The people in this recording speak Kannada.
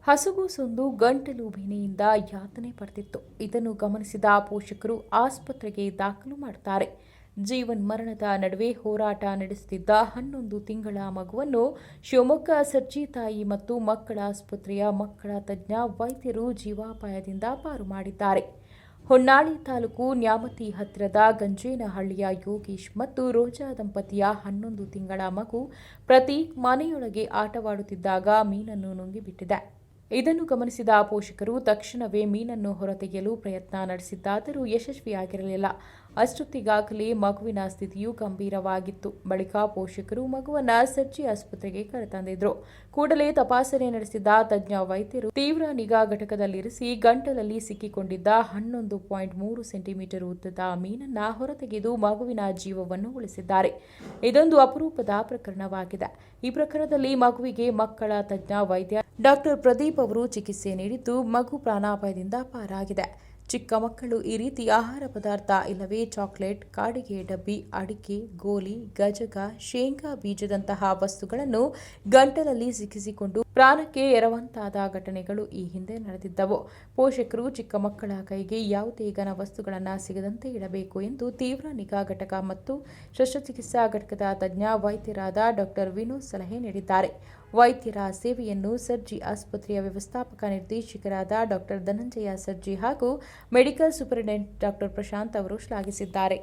ಹಸುಗೂಸೊಂದು ಗಂಟಲು ಬೇನೆಯಿಂದ ಯಾತನೆ ಪಡೆದಿತ್ತು. ಇದನ್ನು ಗಮನಿಸಿದ ಪೋಷಕರು ಆಸ್ಪತ್ರೆಗೆ ದಾಖಲು ಮಾಡುತ್ತಾರೆ. ಜೀವನ್ಮರಣದ ನಡುವೆ ಹೋರಾಟ ನಡೆಸುತ್ತಿದ್ದ 11 ತಿಂಗಳ ಮಗುವನ್ನು ಶಿವಮೊಗ್ಗ ಸರ್ಜಿ ತಾಯಿ ಮತ್ತು ಮಕ್ಕಳ ಆಸ್ಪತ್ರೆಯ ಮಕ್ಕಳ ತಜ್ಞ ವೈದ್ಯರು ಜೀವಾಪಾಯದಿಂದ ಪಾರು ಮಾಡಿದ್ದಾರೆ. ಹೊನ್ನಾಳಿ ತಾಲೂಕು ನ್ಯಾಮತಿ ಹತ್ತಿರದ ಗಂಜೇನಹಳ್ಳಿಯ ಯೋಗೇಶ್ ಮತ್ತು ರೋಜಾ ದಂಪತಿಯ 11 ತಿಂಗಳ ಮಗು ಪ್ರತೀಕ್ ಮನೆಯೊಳಗೆ ಆಟವಾಡುತ್ತಿದ್ದಾಗ ಮೀನನ್ನು ನುಂಗಿಬಿಟ್ಟಿದೆ. ಇದನ್ನು ಗಮನಿಸಿದ ಪೋಷಕರು ತಕ್ಷಣವೇ ಮೀನನ್ನು ಹೊರತೆಗೆಯಲು ಪ್ರಯತ್ನ ನಡೆಸಿದ್ದಾದರೂ ಯಶಸ್ವಿಯಾಗಿರಲಿಲ್ಲ. ಅಷ್ಟೊತ್ತಿಗಾಗಲೇ ಮಗುವಿನ ಸ್ಥಿತಿಯು ಗಂಭೀರವಾಗಿತ್ತು. ಬಳಿಕ ಪೋಷಕರು ಮಗುವನ್ನು ಸರ್ಜಿ ಆಸ್ಪತ್ರೆಗೆ ಕರೆತಂದಿದ್ರು. ಕೂಡಲೇ ತಪಾಸಣೆ ನಡೆಸಿದ ತಜ್ಞ ವೈದ್ಯರು ತೀವ್ರ ನಿಗಾ ಘಟಕದಲ್ಲಿರಿಸಿ ಗಂಟಲಲ್ಲಿ ಸಿಕ್ಕಿಕೊಂಡಿದ್ದ 11.3 ಸೆಂಟಿಮೀಟರ್ ಉದ್ದದ ಮೀನನ್ನ ಹೊರತೆಗೆದು ಮಗುವಿನ ಜೀವವನ್ನು ಉಳಿಸಿದ್ದಾರೆ. ಇದೊಂದು ಅಪರೂಪದ ಪ್ರಕರಣವಾಗಿದೆ. ಈ ಪ್ರಕರಣದಲ್ಲಿ ಮಗುವಿಗೆ ಮಕ್ಕಳ ತಜ್ಞ ವೈದ್ಯ ಡಾಕ್ಟರ್ ಪ್ರದೀಪ್ ಅವರು ಚಿಕಿತ್ಸೆ ನೀಡಿದ್ದು ಮಗು ಪ್ರಾಣಾಪಾಯದಿಂದ ಪಾರಾಗಿದೆ. ಚಿಕ್ಕ ಮಕ್ಕಳು ಈ ರೀತಿ ಆಹಾರ ಪದಾರ್ಥ ಇಲ್ಲವೇ ಚಾಕೊಲೇಟ್, ಕಾಡಿಗೆ ಡಬ್ಬಿ, ಅಡಿಕೆ, ಗೋಲಿ, ಗಜಕ, ಶೇಂಗಾ ಬೀಜದಂತಹ ವಸ್ತುಗಳನ್ನು ಗಂಟಲಲ್ಲಿ ಸಿಕ್ಕಿಸಿಕೊಂಡು ಪ್ರಾಣಕ್ಕೆ ಎರವಂತಾದ ಘಟನೆಗಳು ಈ ಹಿಂದೆ ನಡೆದಿದ್ದವು. ಪೋಷಕರು ಚಿಕ್ಕ ಮಕ್ಕಳ ಕೈಗೆ ಯಾವುದೇ ಘನ ವಸ್ತುಗಳನ್ನು ಸಿಗದಂತೆ ಇಡಬೇಕು ಎಂದು ತೀವ್ರ ನಿಗಾ ಘಟಕ ಮತ್ತು ಶಸ್ತ್ರಚಿಕಿತ್ಸಾ ಘಟಕದ ತಜ್ಞ ವೈದ್ಯರಾದ ಡಾಕ್ಟರ್ ವಿನೋದ್ ಸಲಹೆ ನೀಡಿದ್ದಾರೆ. ವೈದ್ಯರ ಸೇವೆಯನ್ನು ಸರ್ಜಿ ಆಸ್ಪತ್ರೆಯ ವ್ಯವಸ್ಥಾಪಕ ನಿರ್ದೇಶಕರಾದ ಡಾಕ್ಟರ್ ಧನಂಜಯ ಸರ್ಜಿ ಹಾಗೂ ಮೆಡಿಕಲ್ ಸೂಪರಿಂಟೆಂಡೆಂಟ್ ಡಾಕ್ಟರ್ ಪ್ರಶಾಂತ್ ಅವರು ಶ್ಲಾಘಿಸಿದ್ದಾರೆ.